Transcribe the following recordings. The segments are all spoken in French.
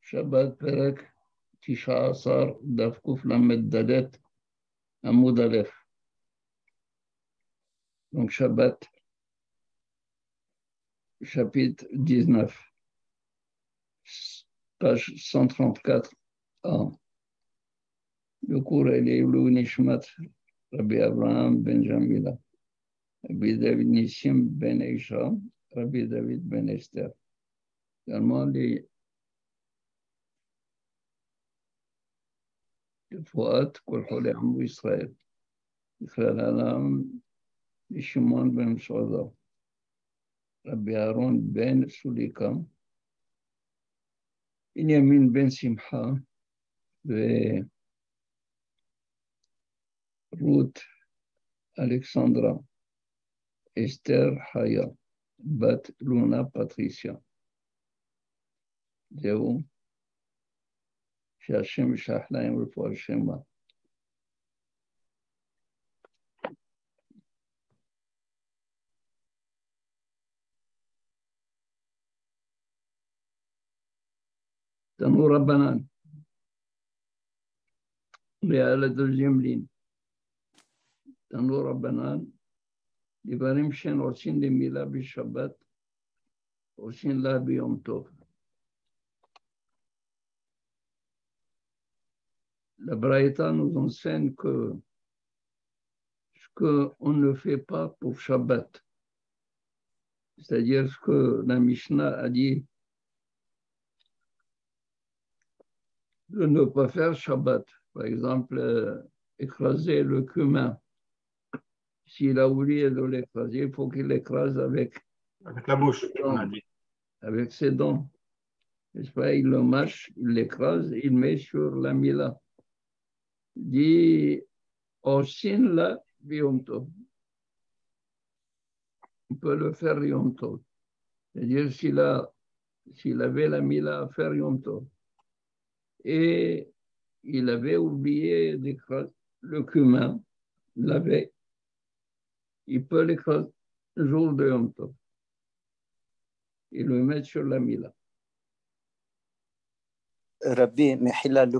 Shabbat Perek Tisha Asar Daf Kuf Lamed Dalet Amoud Aleph. Donc Shabbat, chapitre 19, page 134. Le cours est Leilou Nishmat Rabbi Abraham Ben Jamila, Rabbi David Nissim Ben Isha, Rabbi David Ben Esther. Également les Fouad, Kol Cholei Amou Israël, Israël Alam, Shimon Ben Shodar, Rabbi Aaron Ben Sulika, Binyamin Ben Simcha, Ruth Alexandra, Esther Haya, Bat Luna Patricia. זהו, שהשם ישלח להם רפואה שלמה. תנו רבנן, ועל הדוזים לין. תנו רבנן, דברים שאין עושים למילה בשבת, עושים לה ביום טוב. La Braïta nous enseigne que ce qu'on ne fait pas pour Shabbat, c'est-à-dire ce que la Mishnah a dit de ne pas faire Shabbat. Par exemple, écraser le cumin. S'il a oublié de l'écraser, il faut qu'il l'écrase avec la bouche, on a dit. Avec ses dents. N'est-ce pas? Il le mâche, il l'écrase, il met sur la mila. Il dit Osin la Yom Tov. On peut le faire Yom Tov. C'est-à-dire s'il avait la mila à faire Yom Tov et il avait oublié d'écraser le cumin, il peut l'écraser le jour de Yom Tov et le mettre sur la mila. Rabbi Mechila, le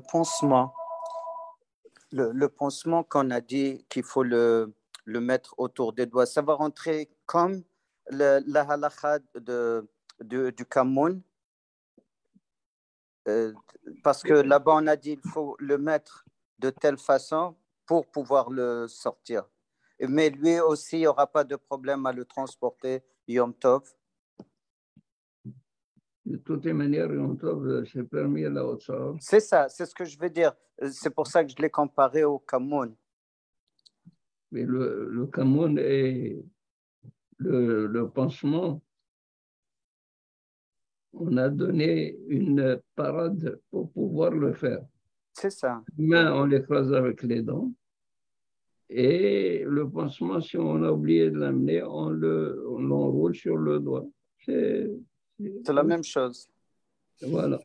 pansement qu'on a dit qu'il faut le mettre autour des doigts, ça va rentrer comme la halakha du Kamoun, parce que là-bas on a dit qu'il faut le mettre de telle façon pour pouvoir le sortir. Mais lui aussi, il n'y aura pas de problème à le transporter Yom Tov. De toutes les manières, Yom Tov, c'est permis à la Haute-Sahara. C'est ça, c'est ce que je veux dire. C'est pour ça que je l'ai comparé au Kamoun. Mais le Kamoun et le pansement, on a donné une parade pour pouvoir le faire. C'est ça. Mais on l'écrase avec les dents. Et le pansement, si on a oublié de l'amener, on l'enroule sur le doigt. C'est la même chose. Voilà.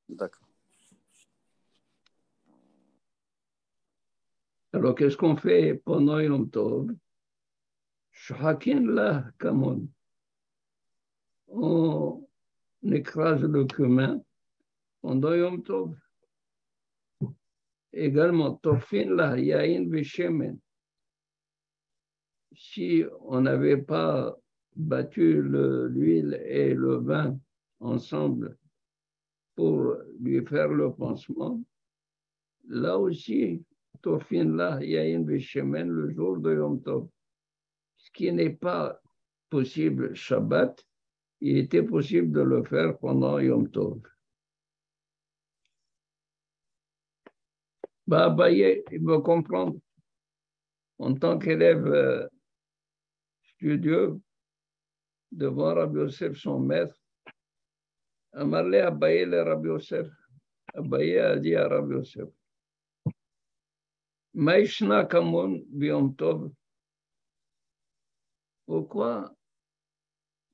D'accord. Alors, qu'est-ce qu'on fait pendant Yom Tov? Chacun là, Kamon. On écrase le cumin pendant Yom Tov. Également, Tofin là, Yain Veshemen. Si on n'avait pas battu l'huile et le vin ensemble pour lui faire le pansement, là aussi, Tofin là, Yain Veshemen, le jour de Yom Tov. Ce qui n'est pas possible Shabbat, il était possible de le faire pendant Yom Tov. Abaye, il veut comprendre. En tant qu'élève studieux, devant Rabbi Yosef, son maître, Amarle Abaye le Rabbi Yosef. Abaye a dit à Rabbi Yosef, Maïshna Kamon Biyom Tov. Pourquoi?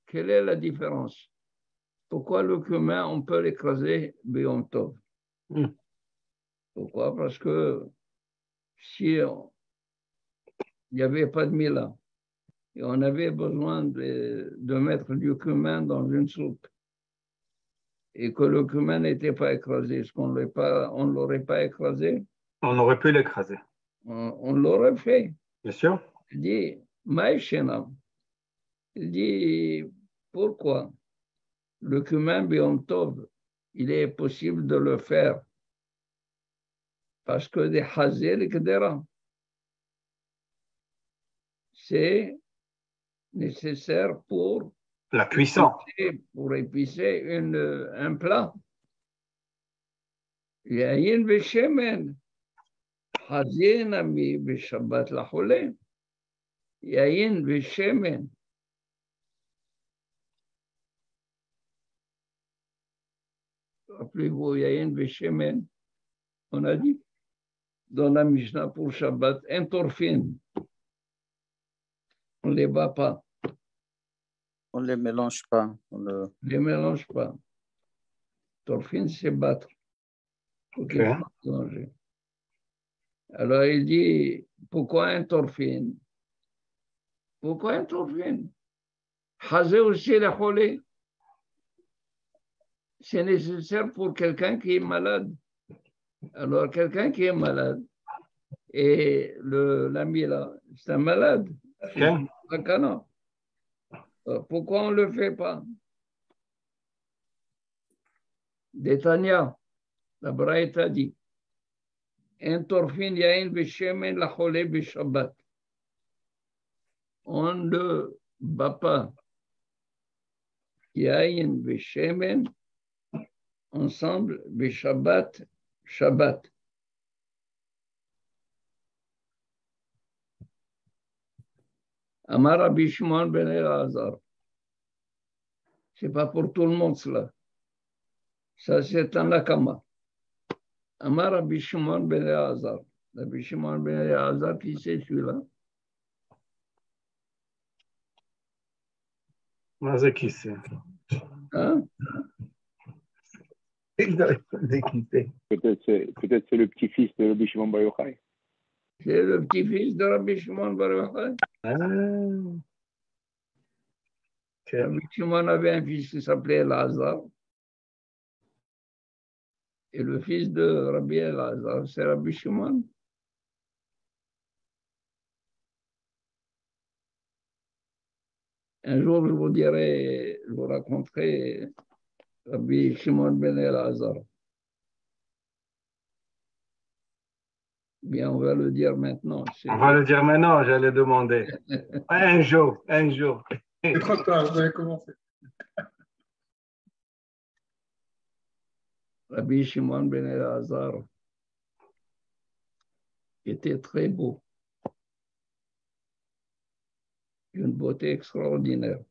Quelle est la différence? Pourquoi le cumin, on peut l'écraser Biyom Tov? Pourquoi? Parce que si il n'y avait pas de mila et on avait besoin de mettre du cumin dans une soupe et que le cumin n'était pas écrasé, est-ce qu'on ne l'aurait pas écrasé? On aurait pu l'écraser. On l'aurait fait. Bien sûr. Il dit, Maïchéna. Il dit, pourquoi? Le cumin Biom Tov, il est possible de le faire parce que des Hazel Kedera, c'est nécessaire pour la cuisson. Pour épicer un plat. Yayin Veshemen, Hazin Ami Beshabbat la Chole, Yayin Veshemen. Rappelez-vous, Yayin Veshemen, on a dit dans la Mishnah pour Shabbat, un torfin. On ne les bat pas. On ne les mélange pas. On ne les mélange pas. Torfin, c'est battre. Okay. Alors il dit, pourquoi un torfin? Pourquoi un torfin? Hazé aussi la cholé. C'est nécessaire pour quelqu'un qui est malade. Alors quelqu'un qui est malade, et l'ami là, c'est un malade. Okay. Pourquoi on ne le fait pas? Détania, la Braïta dit, un torfin yain b'shemen la cholé b'shabbat. On ne bat pas yain b'shemen ensemble b'shabbat, Shabbat. Amar Rabbi Shimon ben Elazar. C'est pas pour tout le monde cela. Ça, c'est un nakama. Amar Rabbi Shimon ben Elazar. Rabbi Shimon ben Elazar, qui c'est celui-là? C'est qui c'est? Hein? Peut-être c'est le petit-fils de Rabbi Shimon Bar Yochai. C'est le petit-fils de Rabbi Shimon Bar Yochai. Rabbi Shimon avait un fils qui s'appelait Elazar. Et le fils de Rabbi Elazar, c'est Rabbi Shimon. Un jour, je vous dirai, je vous raconterai Rabbi Shimon ben Elazar. Bien, on va le dire maintenant. On va le dire maintenant, j'allais demander. Un jour. C'est trop tard, vous avez commencé. Rabbi Shimon ben Elazar était très beau. Une beauté extraordinaire.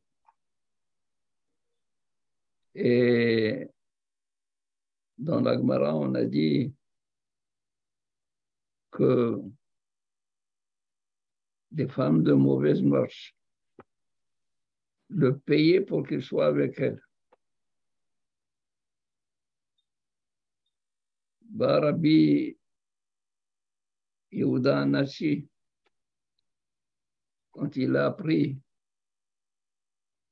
Et dans la Gemara, on a dit que des femmes de mauvaise mœurs le payaient pour qu'il soit avec elles. Rabbi Yehuda Anassi, quand il a appris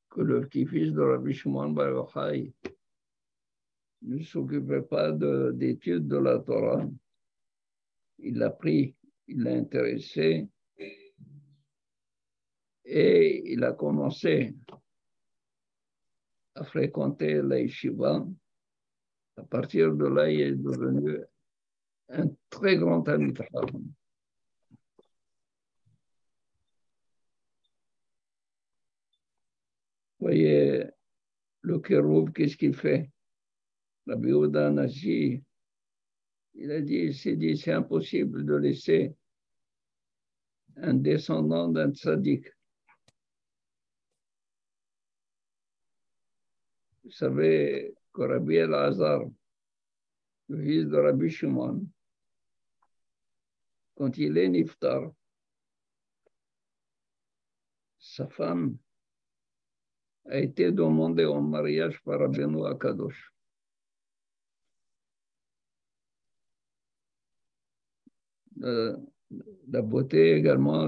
que le petit-fils de Rabbi Shimon Bar Yochai ne s'occupait pas d'études de la Torah, il l'a pris, il l'a intéressé et il a commencé à fréquenter la yeshiva. À partir de là, il est devenu un très grand ami. Vous voyez, le Kéroub, qu'est-ce qu'il fait? Rabbi Yehuda Anassi, il s'est dit, c'est impossible de laisser un descendant d'un tzaddik. Vous savez que Rabbi Elazar, le fils de Rabbi Shimon, quand il est niftar, sa femme a été demandée en mariage par Rabbeinu Akadosh. La beauté également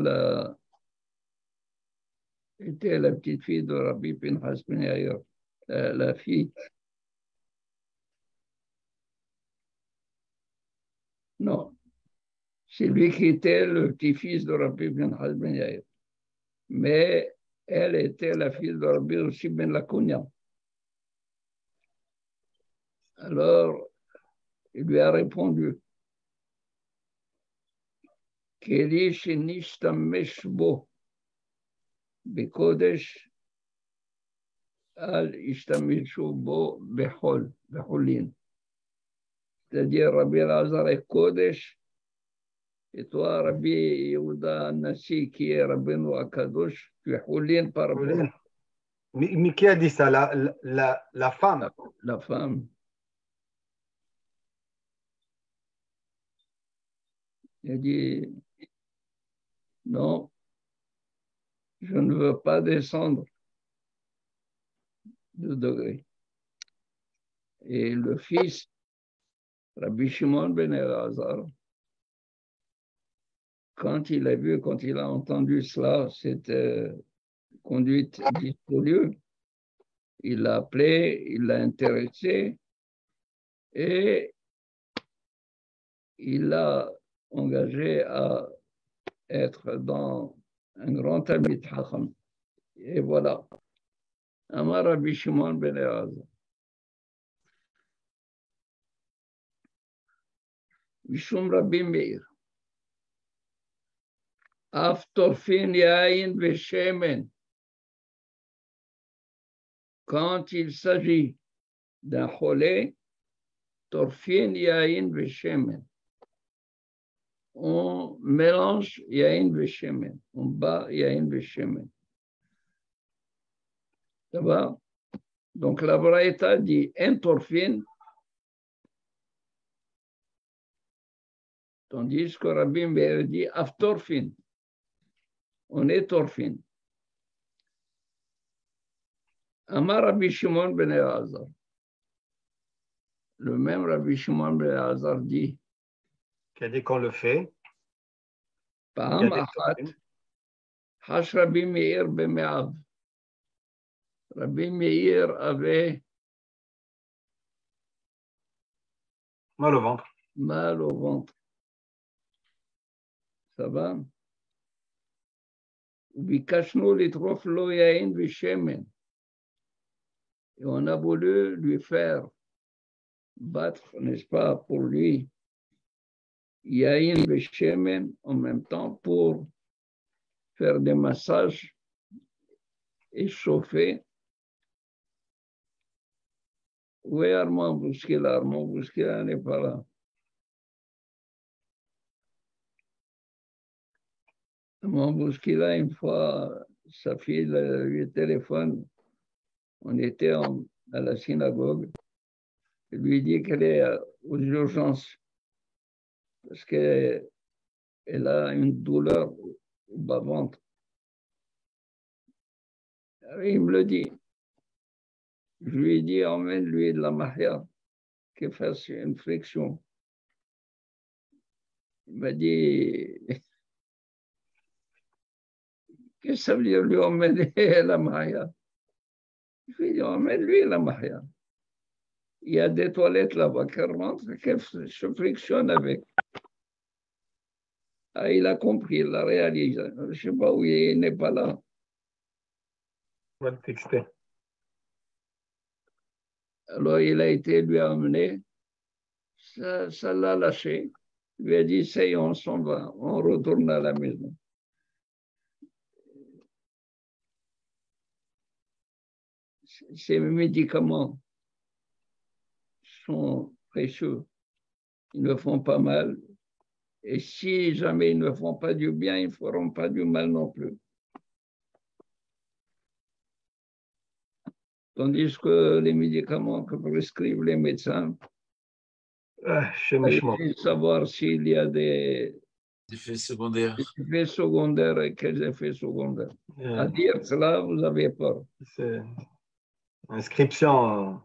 était la petite fille de Rabbi Pinchas Ben Yair, la fille Non, c'est lui qui était le petit-fils de Rabbi Ben Hal Ben Yair. Mais elle était la fille de Rabbi aussi Ben Lakonia. Alors, il lui a répondu, Keli shenishtamesh bo bekodesh al ishtameshu bo behol, beholin. C'est-à-dire, Rabbi Elazar est Kodesh, et toi, Rabbi Yehuda Nassi, qui est Rabbi Noah Kadosh, tu es Holin par rapport. Mais qui a dit ça? La femme. La femme. Elle dit, non, je ne veux pas descendre de degré. Et le fils, Rabbi Shimon ben Elazar, quand il a entendu cela, cette conduite dissolue, il l'a appelé, il l'a intéressé et il l'a engagé à être dans un grand Talmid Chacham. Et voilà. Amar Rabbi Shimon ben Elazar. Mishum Rabbi Meir. Af torfin yain veshemen. Quand il s'agit d'un cholé, torfin yain veshemen. On mélange yain veshemen. On bat yain veshemen. Ça va? Donc la Braïta dit un torfin, tandis que Rabbi Meir dit af torfin. On est torfin. Amar Rabbi Shimon ben Elazar. Le même Rabbi Shimon ben Elazar dit Qui a dit qu'on le fait. Pa'am achat, Hash Rabbi Meir ben Me'av. Rabbi Meir avait Mal au ventre. mal au ventre. Ça va? Bikashnu litrof lo yain vishemen. Et on a voulu lui faire battre, n'est-ce pas, pour lui, yain vishemen en même temps pour faire des massages et chauffer. Où est Armand Bouskila? Armand Bouskila n'est pas là. Armand Bouskila, une fois, sa fille lui téléphone. On était à la synagogue. Il lui dit qu'elle est aux urgences parce qu'elle a une douleur au bas-ventre. Il me le dit. Je lui ai dit, emmène-lui de la mahia, qu'il fasse une friction. Il m'a dit, qu'est-ce que ça veut dire lui emmener la mahia? Je lui ai dit, emmène-lui la mahia. Il y a des toilettes là-bas qu'elle rentre, qu'elle se frictionne avec. Ah, il a compris, il a réalisé. Je ne sais pas où il n'est pas là. On va le texter. Alors, il a été lui amené. Ça l'a lâché. Il lui a dit, ça y est, on s'en va. On retourne à la maison. Ces médicaments sont précieux. Ils ne font pas mal. Et si jamais ils ne font pas du bien, ils ne feront pas du mal non plus. Tandis que les médicaments que prescrivent les médecins, il faut savoir s'il y a des effets secondaires. Effets secondaires et quels effets secondaires. À dire cela, vous avez peur. C'est inscription.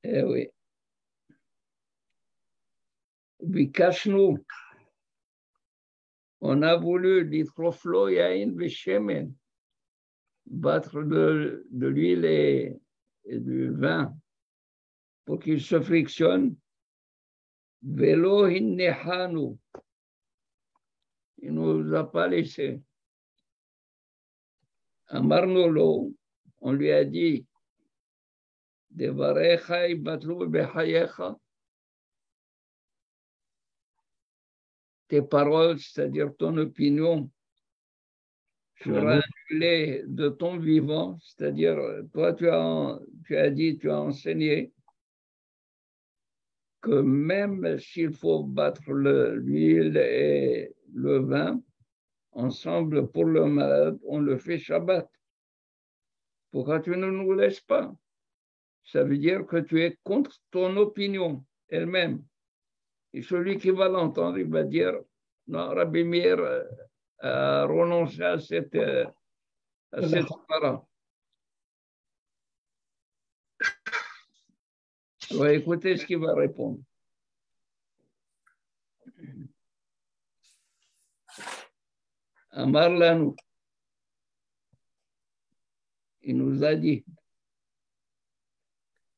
Eh oui. Bikashnu. On a voulu l'Itroflo Yain Veshemen, battre de l'huile et du vin pour qu'il se frictionne. Velo hinnehanu. Il ne nous a pas laissé. À Marnolo, on lui a dit Devarecha ibatlu bechayecha. Tes paroles, c'est-à-dire ton opinion, sera annulée de ton vivant, c'est-à-dire toi tu as dit, tu as enseigné que même s'il faut battre l'huile et le vin ensemble pour le malade, on le fait Shabbat. Pourquoi tu ne nous laisses pas? Ça veut dire que tu es contre ton opinion elle-même. Et celui qui va l'entendre, il va dire, non, Rabbi Meir a renoncé à cette parole. Alors écoutez ce qu'il va répondre. Amar Lanu, il nous a dit,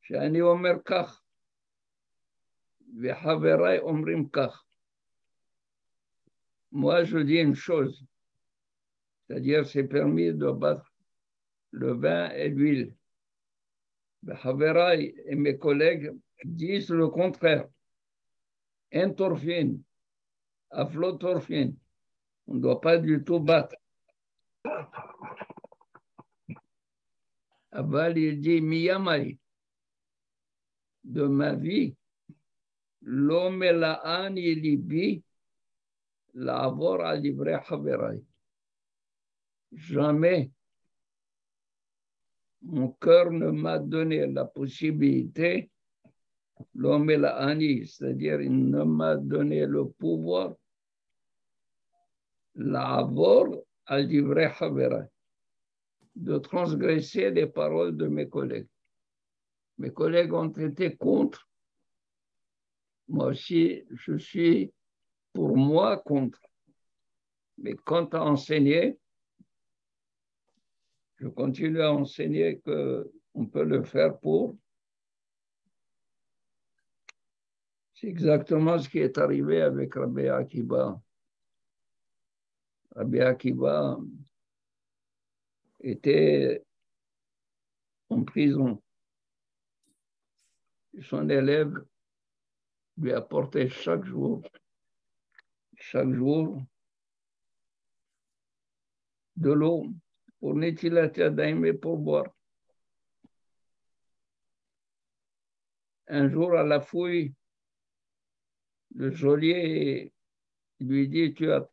Shani Omer Kach, Vehaverai Omrim Kach. Moi, je dis une chose, c'est-à-dire c'est permis de battre le vin et l'huile. Vehaverai et mes collègues disent le contraire. Entorfin, aflotorfin, on ne doit pas du tout battre. Aval, il dit, Miyamai, de ma vie, l'homme et la âne, libi, la avoir à livrer Haverai. Jamais mon cœur ne m'a donné la possibilité, l'homme et la âne, c'est-à-dire il ne m'a donné le pouvoir, la avoir à livrer Haverai, de transgresser les paroles de mes collègues. Mes collègues ont été contre. Moi aussi, je suis pour moi contre. Mais quant à enseigner, je continue à enseigner qu'on peut le faire pour. C'est exactement ce qui est arrivé avec Rabbi Akiba. Rabbi Akiba était en prison. Son élève lui apportait chaque jour de l'eau pour Netilat Yadayim et pour boire. Un jour, à la fouille, le geôlier lui dit, tu as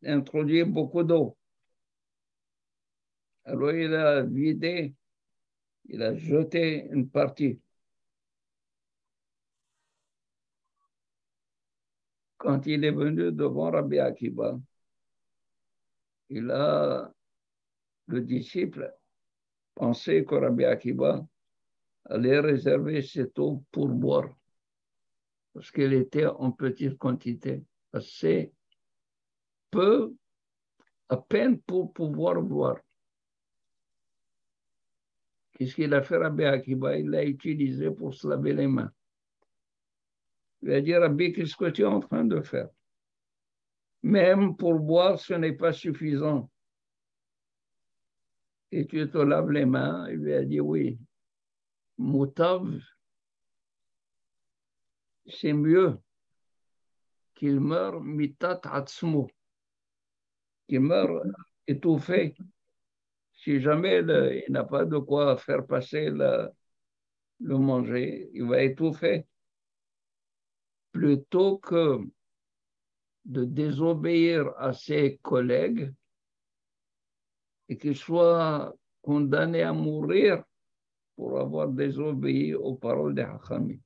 introduit beaucoup d'eau. Alors il a vidé, il a jeté une partie. Quand il est venu devant Rabbi Akiba, le disciple pensait que Rabbi Akiba allait réserver cette eau pour boire, parce qu'elle était en petite quantité, assez peu, à peine pour pouvoir boire. Qu'est-ce qu'il a fait Rabbi Akiba? Il l'a utilisé pour se laver les mains. Il a dit, Rabbi, qu'est-ce que tu es en train de faire? Même pour boire, ce n'est pas suffisant. Et tu te laves les mains? Il lui a dit, oui. Moutav, c'est mieux qu'il meure mitat atzmo, qu'il meure étouffé. Si jamais il n'a pas de quoi faire passer le manger, il va étouffer. Plutôt que de désobéir à ses collègues et qu'il soit condamné à mourir pour avoir désobéi aux paroles des Hachamim.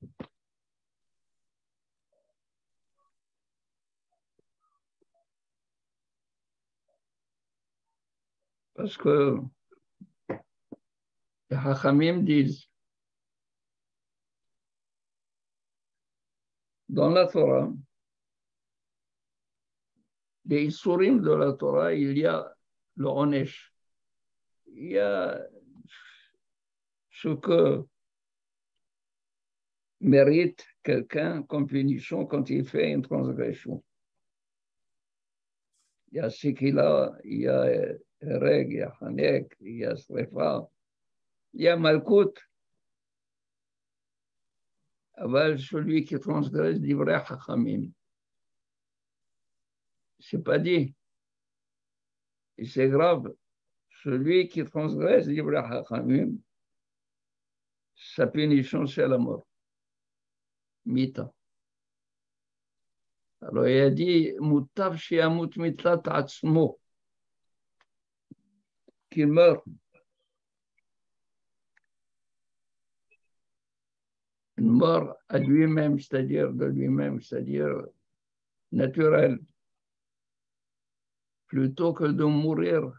Parce que les Hachamim disent, dans la Torah, les Isurim de la Torah, il y a le Onesh. Il y a ce que mérite quelqu'un comme punition quand il fait une transgression. Il y a Sikila, il y a Reg, il y a Hanek, il y a Srefa, il y a Malkout. Aval, celui qui transgresse d'ivrei Chachamim. C'est pas dit. Et c'est grave. Celui qui transgresse d'ivrei Chachamim, sa punition, c'est la mort. Mita. Alors il a dit, Mutav shiamut mitlat atzmo, qu'il meurt. Une mort à lui-même, c'est-à-dire de lui-même, c'est-à-dire naturelle, plutôt que de mourir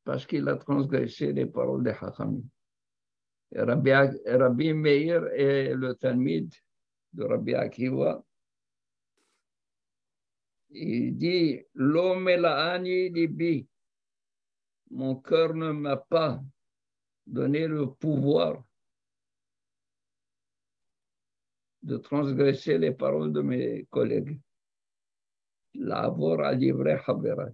parce qu'il a transgressé les paroles des Chachamim. Rabbi Meir est le Talmid de Rabbi Akiva. Il dit, l'homme est la ani libi. Mon cœur ne m'a pas donné le pouvoir de transgresser les paroles de mes collègues. L'avor à l'ivre Haberat.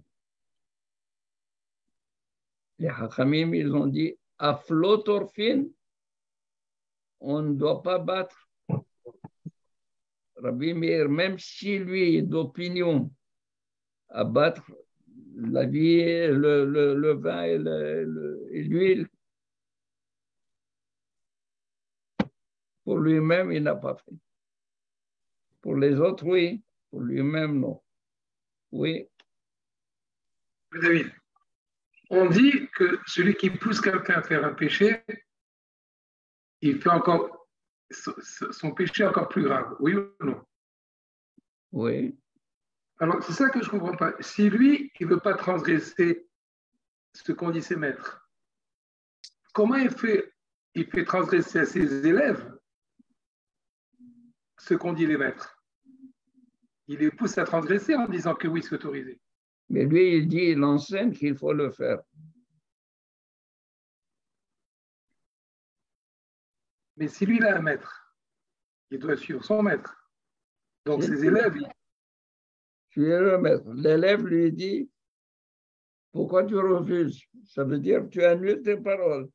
Les Hachamim, ils ont dit, à flotorfin, on ne doit pas battre. Rabbi Meir, même si lui est d'opinion à battre la vie, le vin et l'huile, pour lui-même, il n'a pas fait. Pour les autres, oui. Pour lui-même, non. Oui. David, on dit que celui qui pousse quelqu'un à faire un péché, il fait encore son péché encore plus grave, oui ou non? Oui. Alors, c'est ça que je ne comprends pas. Si lui, il ne veut pas transgresser ce qu'ont dit ses maîtres, comment il fait transgresser à ses élèves ce qu'ont dit les maîtres? Il les pousse à transgresser en disant que oui, c'est autorisé. Mais lui, il dit, il enseigne qu'il faut le faire. Mais si lui, il a un maître, il doit suivre son maître. Donc, ses élèves... Tu es le maître. L'élève lui dit, pourquoi tu refuses? Ça veut dire que tu annules tes paroles.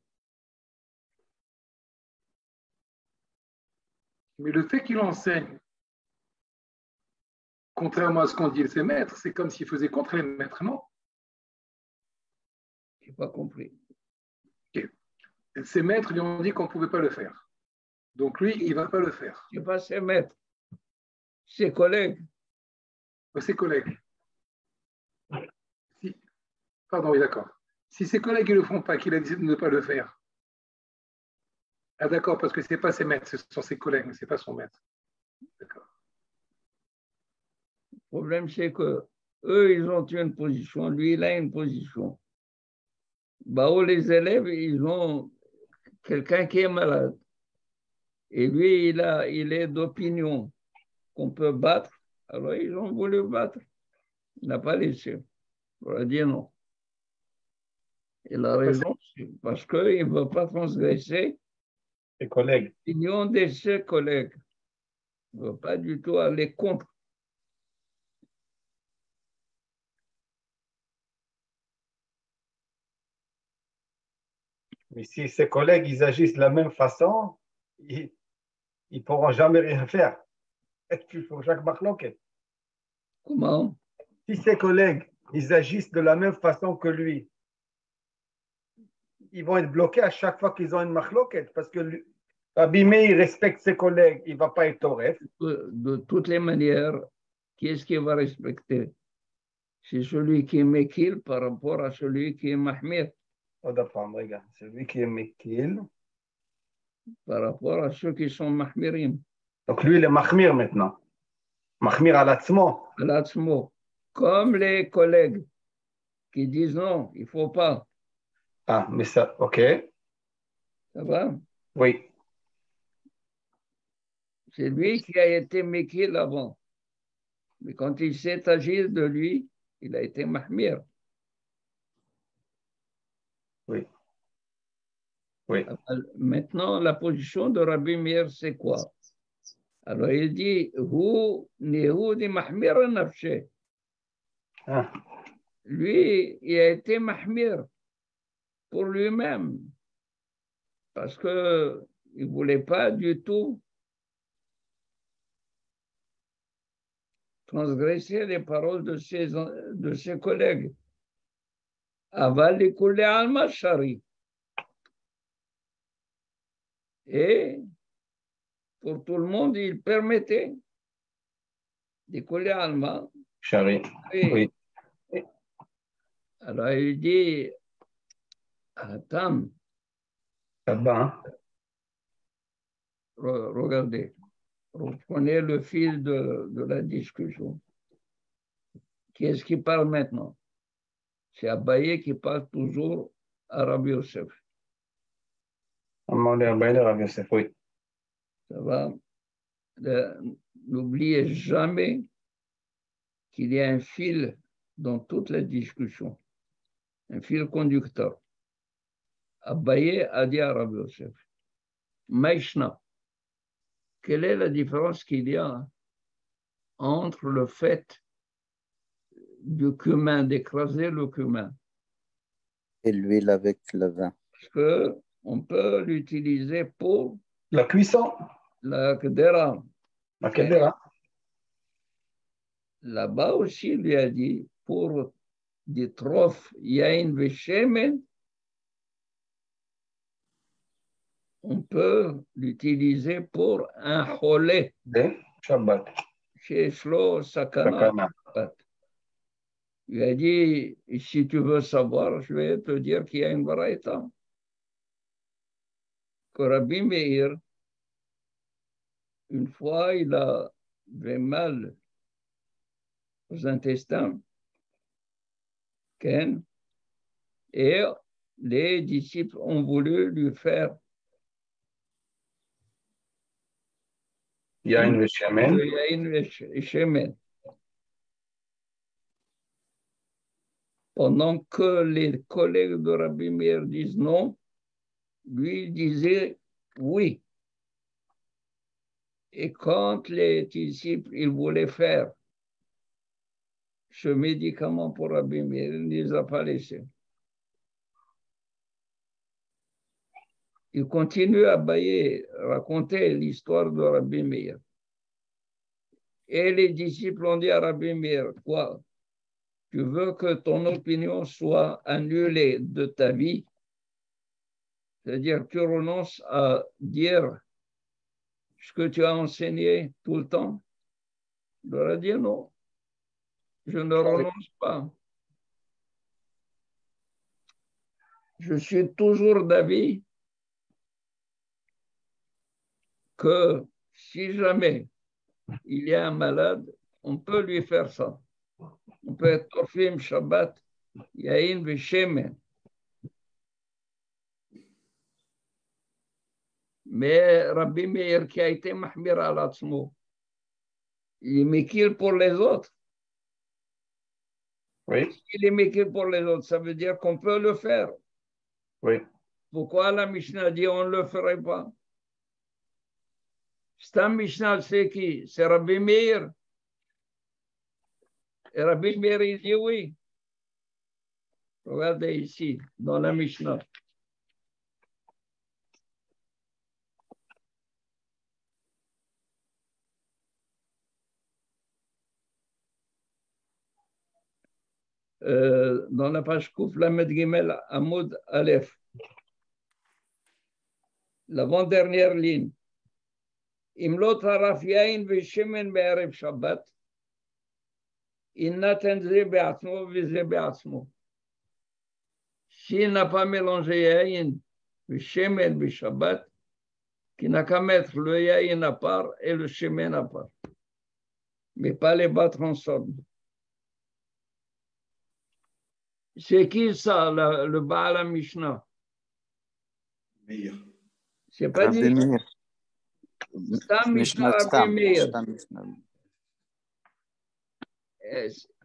Mais le fait qu'il enseigne, contrairement à ce qu'ont dit ses maîtres, c'est comme s'il faisait contre les maîtres, non? Je n'ai pas compris. Okay. Ses maîtres lui ont dit qu'on ne pouvait pas le faire. Donc lui, il ne va pas le faire. Ce n'est pas ses maîtres, ses collègues. Ses collègues. Pardon, oui, d'accord. Si ses collègues ne le font pas, qu'il a décidé de ne pas le faire. Ah d'accord, parce que ce n'est pas ses maîtres, ce sont ses collègues, mais ce n'est pas son maître. D'accord. Le problème, c'est que eux, ils ont une position, lui, il a une position. Bah, les élèves, ils ont quelqu'un qui est malade. Et lui, il est d'opinion qu'on peut battre. Alors, ils ont voulu battre. Il n'a pas laissé. On a dit non. Il a raison, parce qu'il ne veut pas transgresser ses collègues. L'opinion de ses collègues. Il ne veut pas du tout aller contre. Mais si ses collègues ils agissent de la même façon, ils ne pourront jamais rien faire. Il faut chaque marloquet. Comment? Si ses collègues ils agissent de la même façon que lui, ils vont être bloqués à chaque fois qu'ils ont une marloquette parce que Rabbi Meir respecte ses collègues, il ne va pas être toref. De toutes les manières, qui est-ce qui va respecter? C'est celui qui est Mekil par rapport à celui qui est Mahmir. Regarde, celui qui est Mekil. Par rapport à ceux qui sont Mahmirim. Donc lui, il est Mahmir maintenant. Mahmir à l'atzmo. À l'atzmo. Comme les collègues qui disent non, il ne faut pas. Ah, mais ça, ok. Ça va? Oui. C'est lui qui a été Mekil avant. Mais quand il s'est agi de lui, il a été Mahmir. Oui. Oui. Maintenant, la position de Rabbi Meir, c'est quoi? Alors, il dit, lui, il a été mahmir pour lui-même, parce qu'il ne voulait pas du tout transgresser les paroles de ses collègues. Aval likulli alma shari. Et pour tout le monde, il permettait likulli alma. Shari. Oui. Alors il dit, attends, regardez, reprenez le fil de la discussion. Qui est-ce qui parle maintenant? C'est Abaye qui parle toujours à Rabbi Yosef. Oui. Ça va? N'oubliez jamais qu'il y a un fil dans toute la discussion, un fil conducteur. Abaye a dit à Rabbi Yosef, Maïshna, quelle est la différence qu'il y a entre le fait du cumin, d'écraser le cumin et l'huile avec le vin? Parce qu'on peut l'utiliser pour la cuisson. La kedera. La kedera. Là-bas aussi, il lui a dit, pour des trophs yain veshemen, on peut l'utiliser pour un cholé. Shabbat. Chez Shlo Sakana. Il lui a dit, si tu veux savoir, je vais te dire qu'il y a une baraita. Que Rabbi Meir, une fois, il avait mal aux intestins, et les disciples ont voulu lui faire Yain veshemen. Pendant que les collègues de Rabbi Meir disent non, lui il disait oui. Et quand les disciples ils voulaient faire ce médicament pour Rabbi Meir, il ne les a pas laissés. Il continue à raconter l'histoire de Rabbi Meir. Et les disciples ont dit à Rabbi Meir, quoi? Tu veux que ton opinion soit annulée de ta vie? C'est-à-dire que tu renonces à dire ce que tu as enseigné tout le temps? Il leur a dit non, je ne renonce pas. Je suis toujours d'avis que si jamais il y a un malade, on peut lui faire ça. On peut être Torfim, Shabbat, Yain, Veshemen. Mais Rabbi Meir, qui a été Mahmir al-Atzmo, il est Mekil pour les autres. Oui. Il est Mekil pour les autres, ça veut dire qu'on peut le faire. Oui. Pourquoi la Mishnah dit on ne le ferait pas? C'est un Mishnah, c'est qui? C'est Rabbi Meir. Et Rabbi Meir, il dit oui. Regardez ici, dans la Mishnah. Dans la page Kouf Lamed Gimel Amoud Aleph, l'avant-dernière ligne. Imlot haraf yain veshemen be'erev Shabbat, innaten ze be'atzmo veze be'atzmo. S'il n'a pas mélangé yain veshemen be'Shabbat, qu'il n'a qu'à mettre le yain à part et le shemen à part, mais pas les battre ensemble. C'est qui ça, le Baal HaMishnah? Meir. C'est pas dit. Stam Mishnah Rabbi Meir.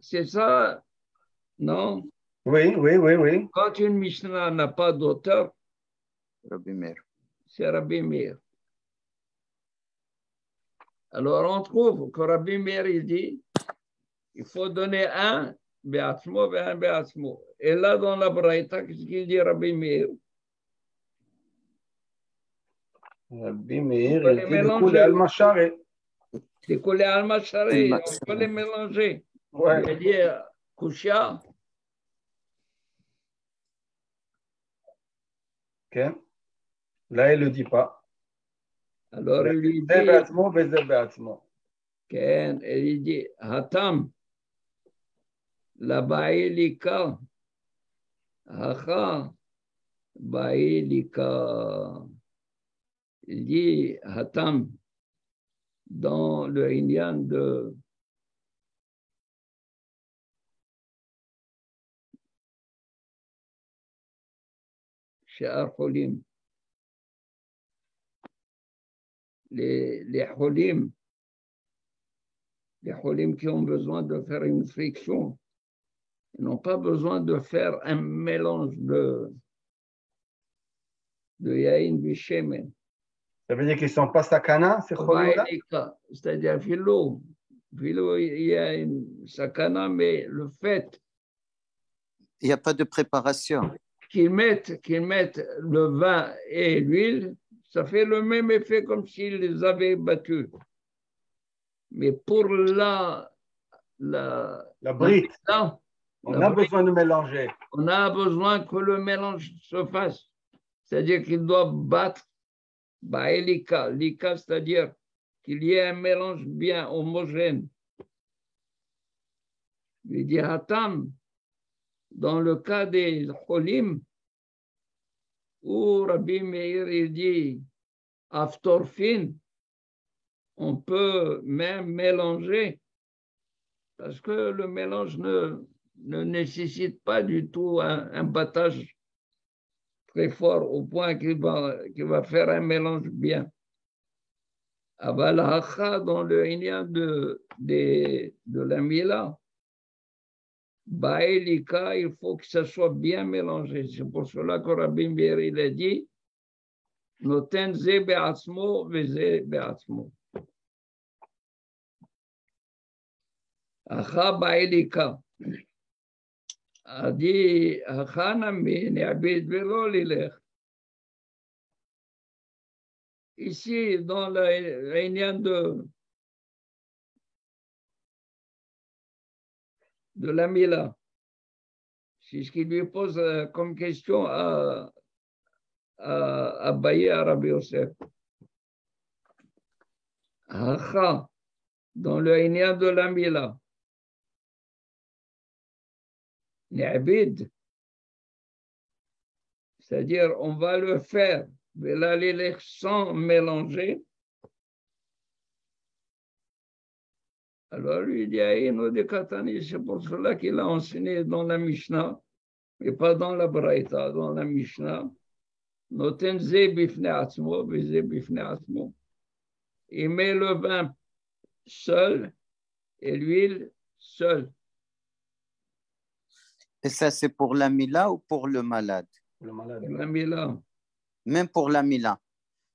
C'est ça, non? Oui, oui, oui, oui. Quand une Mishnah n'a pas d'auteur, Rabbi Meir. C'est Rabbi Meir. Alors, on trouve que Rabbi Meir, il dit, il faut donner un Be'atzmo et un Be'atzmo. Et là, dans la Braïta, qu'est-ce qu'il dit Rabbi Meir? Rabbi Meir, On peut il les dit de mélanger. couler al-Mashare. C'est collé à Al-Mashari, on peut les mélanger. Ouais. Il a dit Kushia. Ok. Là, il ne le dit pas. Alors, il lui dit, זה בעצמו וזה בעצמו. כן, il dit, Hatam, la Baïlika, Hacha, Baïlika. Il dit, Hatam, dans le Inyan de Sha'ar Holim, les Holim qui ont besoin de faire une friction, ils n'ont pas besoin de faire un mélange de Yaïn Bishemen. Ça veut dire qu'ils ne sont pas sakana, ces cholim-là? C'est-à-dire, philo, il y a une sakana, mais le fait Il n'y a pas de préparation. qu'ils mettent le vin et l'huile, ça fait le même effet comme s'ils les avaient battus. Mais pour la brite, là, on a besoin de mélanger. On a besoin que le mélange se fasse. C'est-à-dire qu'ils doivent battre Baélika, Lika, c'est-à-dire qu'il y ait un mélange bien homogène. Il dit Hatam, dans le cas des Cholim, où Rabbi Meir il dit Aftorfin, on peut même mélanger, parce que le mélange ne nécessite pas du tout un battage très fort au point qu'il va faire un mélange bien. Aval Hacha, dans le Inyan de la Mila, Baélika, il faut que ça soit bien mélangé. C'est pour cela que Rabbi Meir il a dit Noten ze be'atzmo veze be'atzmo. Hacha Baélika. A dit Hachanami ne'abid velo lilech. Ici, dans la réunion de la Mila, c'est ce qu'il lui pose comme question à Abaye, à Rabbi Yosef. Hacha, dans le réunion de la Mila, Ne'abid, c'est-à-dire on va le faire sans mélanger. Alors lui dit Aïno de Katani, c'est pour cela qu'il a enseigné dans la Mishnah, mais pas dans la Braïta, dans la Mishnah. Noten ze bifne atzmo, ze bifne atzmo. Il met le vin seul et l'huile seule. Et ça, c'est pour la Mila ou pour le malade? Le malade. La Mila. Même pour la Mila.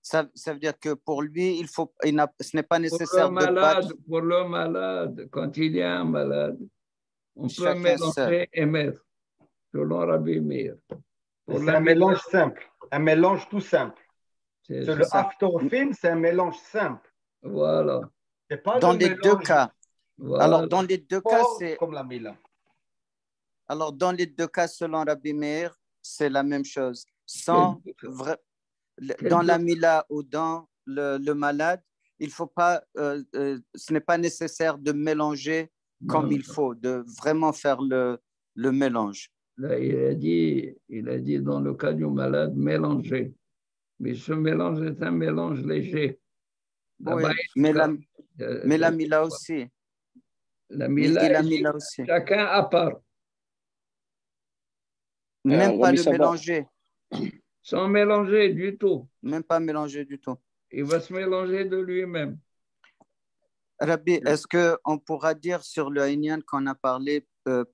Ça veut dire que pour lui, ce n'est pas nécessaire de battre. Pour le malade, quand il y a un malade, on Chacun peut mélanger seul. et mettre, selon Rabbi Meir. C'est un mélange simple, un mélange tout simple. C'est Le aftorfin, c'est un mélange simple. Voilà. Pas dans les deux cas. Voilà. Alors, dans les deux cas, c'est. Comme la Mila. Alors, dans les deux cas, selon Rabbi Meir, c'est la même chose. Dans la Mila ou dans le malade, il faut pas, ce n'est pas nécessaire de mélanger comme il faut, de vraiment faire le mélange. Là, il a dit dans le cas du malade, mélanger. Mais ce mélange est un mélange léger. Oui, mais la Mila aussi. La Mila aussi. Chacun à part. Même pas le mélanger. Sans mélanger du tout. Même pas mélanger du tout. Il va se mélanger de lui-même. Rabbi, est-ce qu'on pourra dire sur le Inyan qu'on a parlé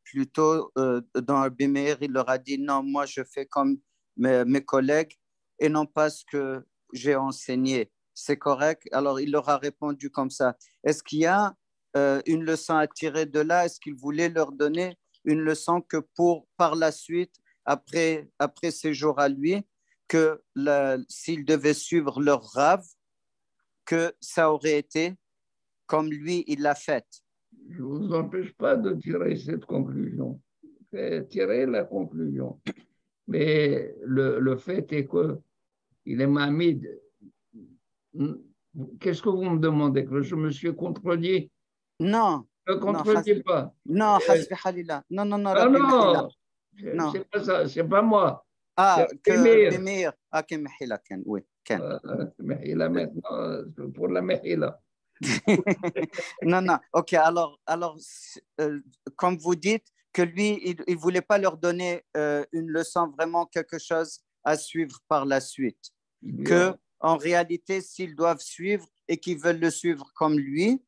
plus tôt dans Rabbi Meir, il leur a dit non, moi je fais comme mes collègues, et non pas ce que j'ai enseigné. C'est correct? Alors, il leur a répondu comme ça. Est-ce qu'il y a une leçon à tirer de là? Est-ce qu'il voulait leur donner une leçon que par la suite, après ces jours à lui, que s'ils devaient suivre leur rave, que ça aurait été comme lui, il l'a fait? Je ne vous empêche pas de tirer cette conclusion. Tirez la conclusion. Mais le fait est qu'il est Mahmid. Qu'est-ce que vous me demandez? Que je me suis contredit? Non. Je ne contredis pas. Non, hasbi halillah. Non, non, non, Ah Rabbi non, Non. c'est pas ça, c'est pas moi. Ah, C'est que Mehir. Rabbi Meir. Ah, que Mehila, oui. Mehila maintenant, pour la Mehila. Non, non. OK, alors comme vous dites, que lui, il ne voulait pas leur donner une leçon, vraiment quelque chose à suivre par la suite. Que, en réalité, s'ils doivent suivre et qu'ils veulent le suivre comme lui,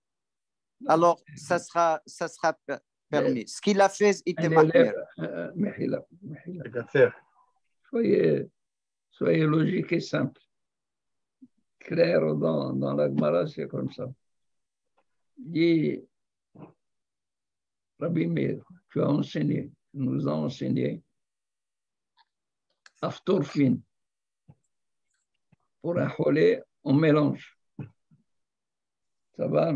alors ça sera permis. Ce qu'il a fait, il était mahmir. Mehila. Soyez logique et simple. Clair dans la Gemara, c'est comme ça. Dit Rabbi Meir, tu nous as enseigné Aftorfin. Pour un cholé, on mélange. Ça va?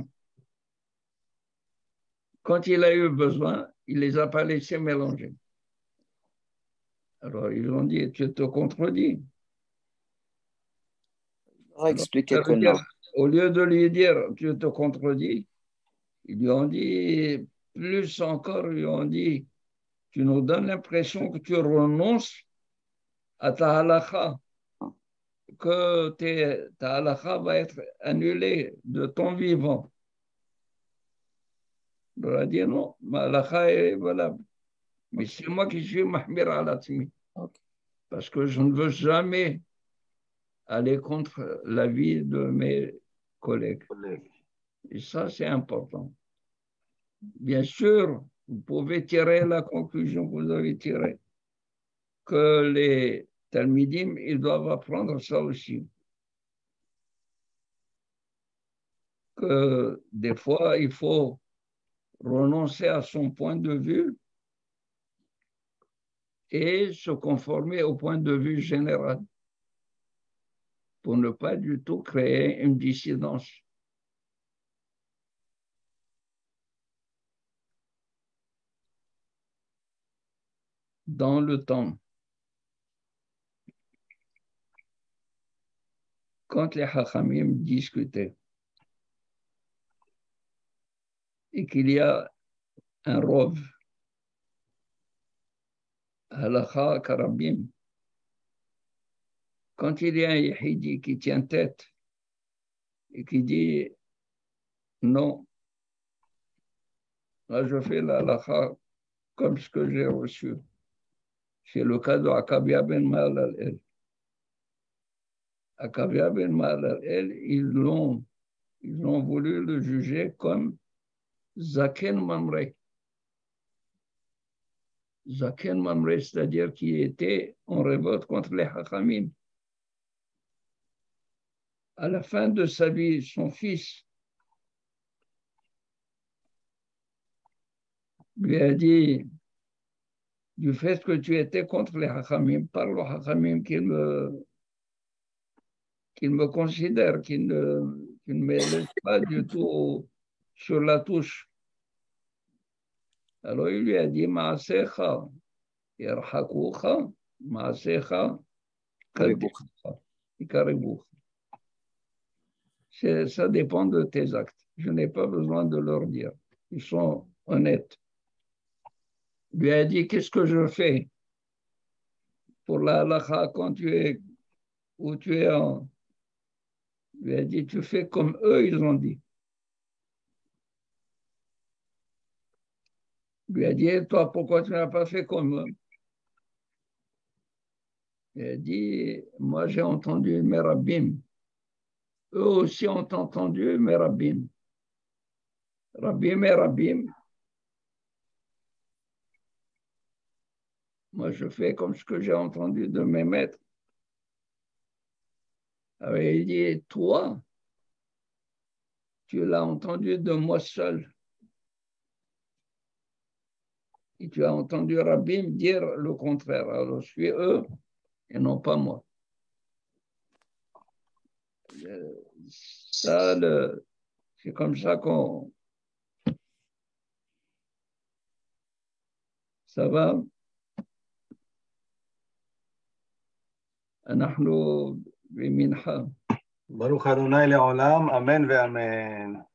Quand il a eu besoin, il ne les a pas laissés mélanger. Alors, ils ont dit, tu te contredis. Expliquer que non. Au lieu de lui dire, tu te contredis, ils lui ont dit, plus encore, ils lui ont dit, tu nous donnes l'impression que tu renonces à ta halakha, que ta halakha va être annulée de ton vivant. Il leur a dit non, ma halakha est valable. Mais c'est moi qui suis mahmir alatmi. Parce que je ne veux jamais aller contre l'avis de mes collègues. Et ça, c'est important. Bien sûr, vous pouvez tirer la conclusion que vous avez tirée, que les Talmidim, ils doivent apprendre ça aussi. Que des fois, il faut renoncer à son point de vue et se conformer au point de vue général pour ne pas du tout créer une dissidence. Dans le temps, quand les Hachamim discutaient et qu'il y a un rov, halakha karabim, quand il y a un yahidi qui tient tête et qui dit non, là je fais la halakha comme ce que j'ai reçu. C'est le cas de Akabia ben Maal al-El. Akabia ben Maal al-El, ils ont voulu le juger comme Zaken Mamre. Zaken Mamre, c'est-à-dire qui était en révolte contre les Hachamim. À la fin de sa vie, son fils lui a dit, du fait que tu étais contre les Hachamim, parle aux Hachamim qu'ils me considèrent, qu'ils ne me laissent pas du tout sur la touche. Alors il lui a dit, Ma'asecha, yarhakucha, Ma'asecha, Kariboucha. Ça dépend de tes actes. Je n'ai pas besoin de leur dire. Ils sont honnêtes. Il lui a dit, qu'est-ce que je fais pour la halakha quand tu es où tu es en... Il lui a dit, tu fais comme eux, ils ont dit. Il lui a dit, et toi, pourquoi tu n'as pas fait comme eux? Il a dit, moi j'ai entendu mes rabbins. Eux aussi ont entendu mes rabbins. Rabbim et rabbim. Moi je fais comme ce que j'ai entendu de mes maîtres. Alors il dit, toi, tu l'as entendu de moi seul. Et tu as entendu Rabbi me dire le contraire. Alors je suis eux et non pas moi. Ça, c'est comme ça qu'on... Ça va. אנחנו במנחה. ברוך ה' לעולם, אמן ואמן.